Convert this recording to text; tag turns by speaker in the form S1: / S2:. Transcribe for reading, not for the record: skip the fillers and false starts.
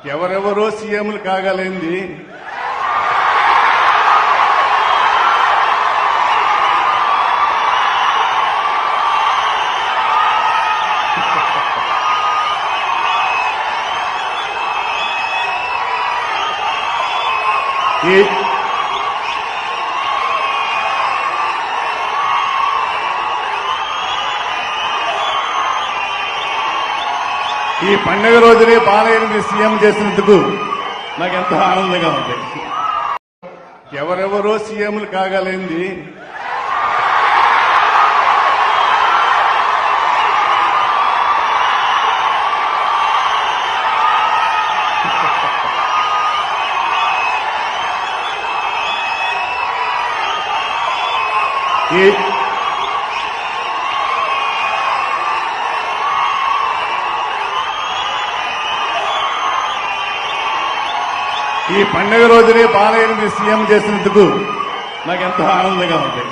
S1: ఎవరెవరో సీఎంలు కాగలింది ఈ పండుగ రోజునే బాలయ్యని సీఎం చేసినందుకు నాకు ఎంతో ఆనందంగా ఉంది. ఎవరెవరో సీఎంలు కాగలింది ఈ పండుగ రోజునే బాలయ్యని సీఎం చేసినందుకు నాకు ఎంతో ఆనందంగా ఉంది.